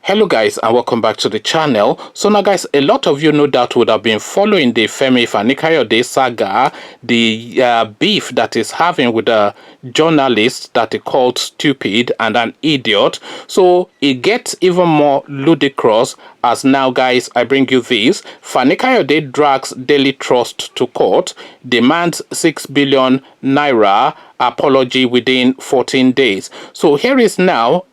Hello guys, and welcome back to the channel. So now guys, a lot of you no doubt would have been following the Fani-Kayode saga, the beef that is having with a journalist that he called stupid and an idiot. So it gets even more ludicrous as now guys, I bring you this. Fani-Kayode drags Daily Trust to court, demands 6 billion naira apology within 14 days. So here is now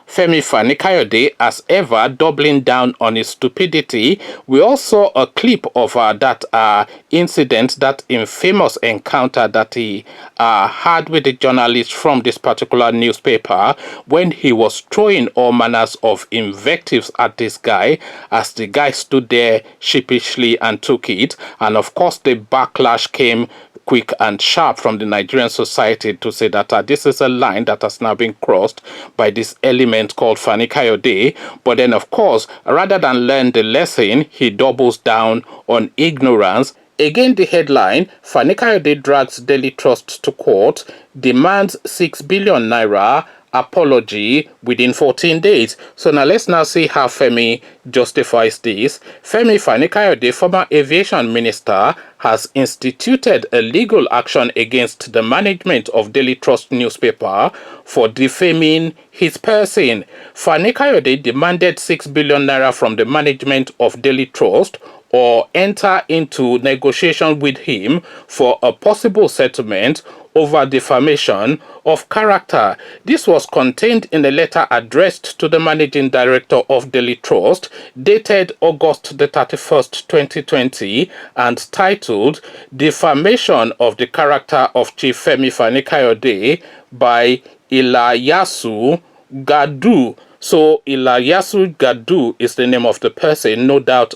Fani-Kayode, as ever, doubling down on his stupidity. We also saw a clip of that incident, that infamous encounter that he had with the journalist from this particular newspaper, when he was throwing all manners of invectives at this guy, as the guy stood there sheepishly and took it. And of course the backlash came quick and sharp from the Nigerian society to say that this is a line that has now been crossed by this element called Fani-Kayode. But then of course, rather than learn the lesson, he doubles down on ignorance. Again, the headline: Fani-Kayode drags Daily Trust to court, demands 6 billion naira apology within 14 days. So now let's now see how Femi justifies this. Fani-Kayode, former aviation minister, has instituted a legal action against the management of Daily Trust newspaper for defaming his person. Fani-Kayode demanded 6 billion naira from the management of Daily Trust, or enter into negotiation with him for a possible settlement over defamation of character. This was contained in a letter addressed to the managing director of Daily Trust, dated August the 31st, 2020, and titled Defamation of the Character of Chief Fani-Kayode by Ilayasu Gadu. So Ilayasu Gadu is the name of the person, no doubt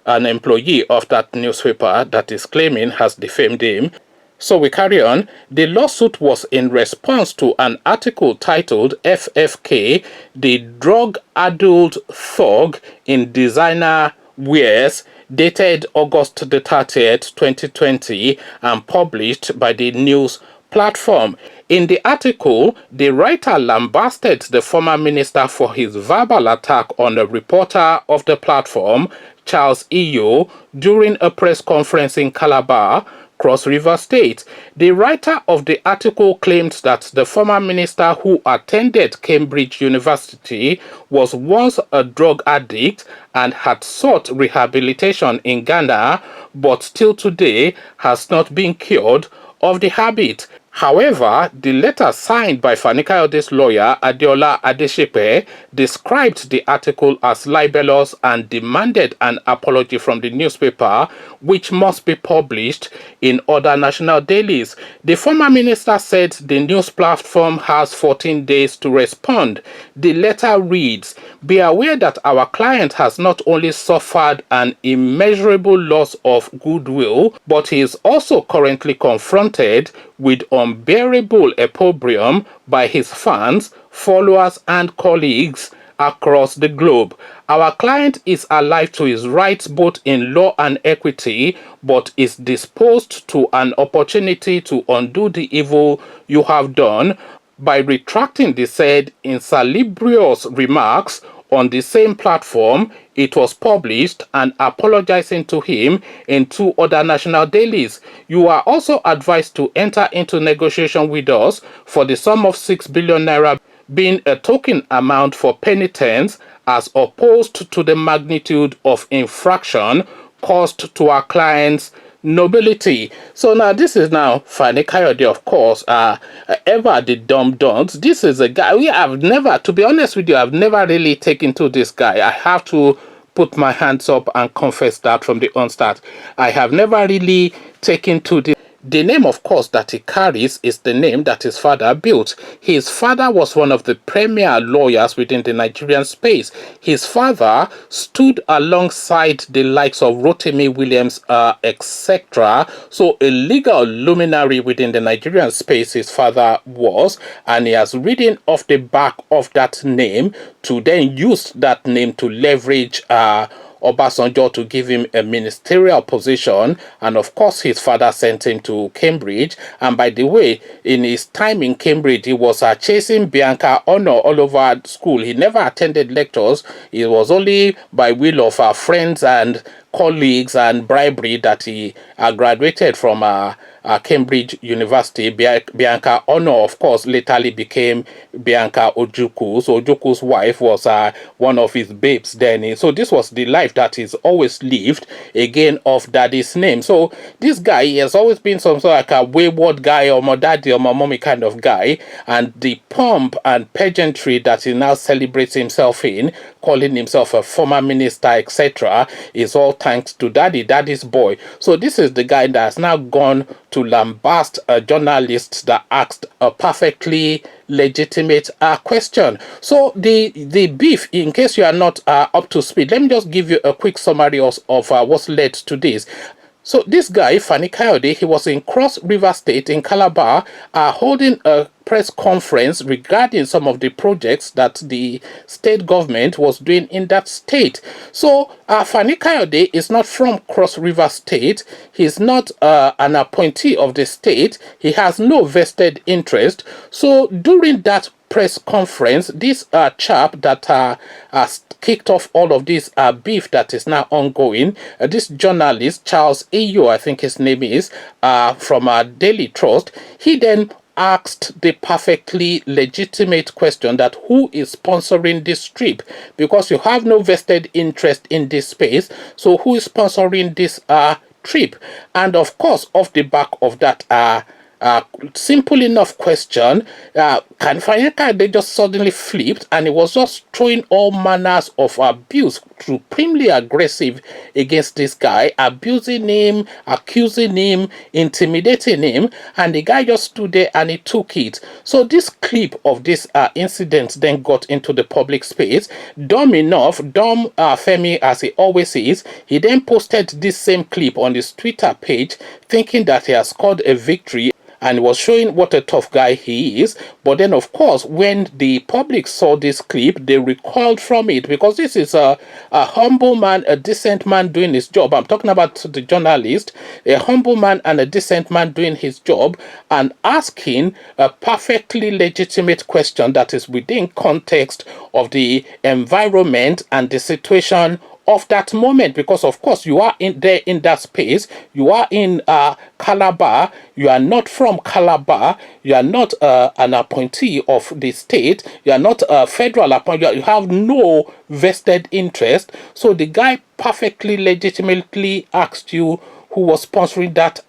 an employee of that newspaper that is claiming has defamed him. So we carry on. The lawsuit was in response to an article titled FFK, the drug-addled thug in designer wears, dated August the 30th, 2020, and published by the news platform. In the article, the writer lambasted the former minister for his verbal attack on a reporter of the platform, Charles Iyo, during a press conference in Calabar, Cross River State. The writer of the article claimed that the former minister, who attended Cambridge University, was once a drug addict and had sought rehabilitation in Ghana, but till today has not been cured of the habit. However, the letter signed by Fani-Kayode's lawyer, Adeola Adeshepe, described the article as libelous and demanded an apology from the newspaper, which must be published in other national dailies. The former minister said the news platform has 14 days to respond. The letter reads, "Be aware that our client has not only suffered an immeasurable loss of goodwill, but he is also currently confronted with unbearable opprobrium by his fans, followers, and colleagues across the globe. Our client is alive to his rights both in law and equity, but is disposed to an opportunity to undo the evil you have done by retracting the said insalubrious remarks on the same platform. It was published, and apologizing to him in 2 other national dailies. You are also advised to enter into negotiation with us for the sum of 6 billion naira, being a token amount for penitence, as opposed to the magnitude of infraction caused to our clients' nobility." So now this is now Fani-Kayode, of course, ever the dumb-dumbs. This is a guy we have never, to be honest with you, I've never really taken to this guy. I have to put my hands up and confess that from the onstart. I have never really taken to this. The name, of course, that he carries is the name that his father built. His father was one of the premier lawyers within the Nigerian space. His father stood alongside the likes of Rotimi Williams, etc. So a legal luminary within the Nigerian space his father was, and he has ridden off the back of that name to then use that name to leverage Obasanjo to give him a ministerial position, and of course his father sent him to Cambridge. And by the way, in his time in Cambridge, he was chasing Bianca Honor all over school. He never attended lectures. It was only by will of our friends and colleagues and bribery that he graduated from Cambridge University. Bianca Honor, of course, laterly became Bianca Ojukwu. So Ojukwu's wife was one of his babes then. So this was the life that he's always lived, again, of daddy's name. So this guy, he has always been some sort of like a wayward guy, or my daddy or my mommy kind of guy. And the pomp and pageantry that he now celebrates himself in, calling himself a former minister, etc., is all thanks to daddy's boy. So this is the guy that has now gone to lambast a journalist that asked a perfectly legitimate question. So the beef, in case you are not up to speed, let me just give you a quick summary of what's led to this. So this guy, Fani-Kayode, he was in Cross River State in Calabar, holding a press conference regarding some of the projects that the state government was doing in that state. So Fani-Kayode is not from Cross River State. He's not an appointee of the state. He has no vested interest. So during that press conference, this chap that kicked off all of this beef that is now ongoing, this journalist, Charles Ayo, I think his name is, from Daily Trust, he then asked the perfectly legitimate question that who is sponsoring this trip, because you have no vested interest in this space, so who is sponsoring this trip? And of course, off the back of that simple enough question, they just suddenly flipped, and it was just throwing all manners of abuse, supremely aggressive against this guy, abusing him, accusing him, intimidating him, and the guy just stood there and he took it. So this clip of this incident then got into the public space. Dumb enough, Femi as he always is, he then posted this same clip on his Twitter page, thinking that he has scored a victory and was showing what a tough guy he is. But then, of course, when the public saw this clip, they recoiled from it, because this is a humble man, a decent man doing his job. I'm talking about the journalist, a humble man and a decent man doing his job, and asking a perfectly legitimate question that is within context of the environment and the situation of that moment. Because of course you are in there in that space, you are in Calabar, you are not from Calabar, you are not an appointee of the state, you are not a federal appointee, you have no vested interest. So the guy perfectly legitimately asked you who was sponsoring that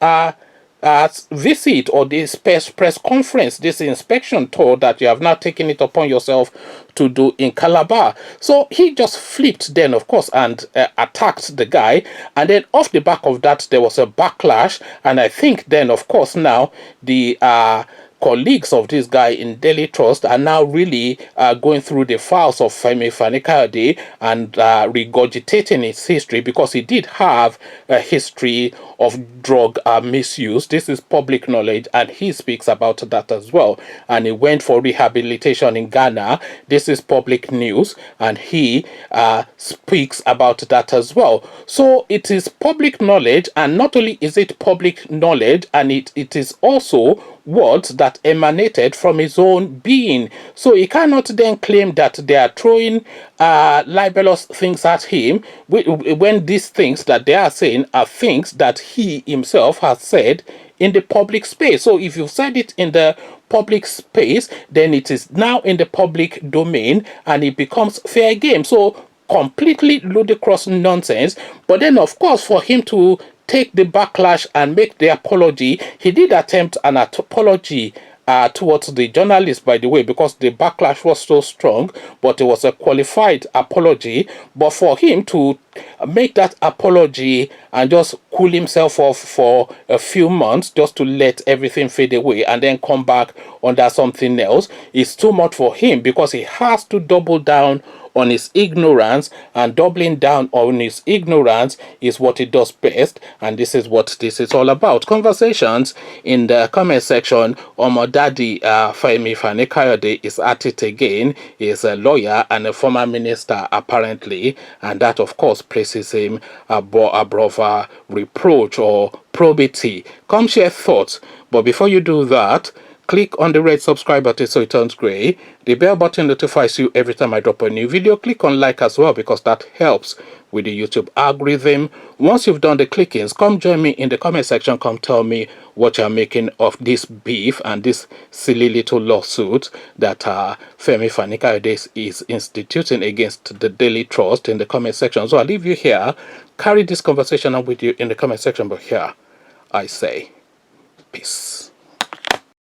visit, or this press conference, this inspection tour that you have now taken it upon yourself to do in Calabar. So he just flipped then, of course, and attacked the guy. And then off the back of that, there was a backlash. And I think then, of course, now the colleagues of this guy in Daily Trust are now really going through the files of Fani-Kayode and regurgitating his history, because he did have a history of drug misuse. This is public knowledge, and he speaks about that as well. And he went for rehabilitation in Ghana. This is public news, and he speaks about that as well. So it is public knowledge, and not only is it public knowledge, and it is also words that emanated from his own being. So he cannot then claim that they are throwing libelous things at him, when these things that they are saying are things that he himself has said in the public space. So if you said it in the public space, then it is now in the public domain, and it becomes fair game. So completely ludicrous nonsense. But then, of course, for him to take the backlash and make the apology, he did attempt an apology towards the journalist, by the way, because the backlash was so strong, but it was a qualified apology. But for him to make that apology and just cool himself off for a few months, just to let everything fade away and then come back under something else, is too much for him, because he has to double down on his ignorance, and doubling down on his ignorance is what he does best, and this is what this is all about. Conversations in the comment section. Daddy Fani-Kayode is at it again. He is a lawyer and a former minister apparently, and that of course places him above reproach or probity. Come share thoughts, but before you do that, click on the red subscribe button so it turns gray. The bell button notifies you every time I drop a new video. Click on like as well because that helps with the YouTube algorithm. Once you've done the clickings, come join me in the comment section. Come tell me what you're making of this beef and this silly little lawsuit that Fani-Kayode is instituting against the Daily Trust in the comment section. So I'll leave you here. Carry this conversation on with you in the comment section, but here I say peace.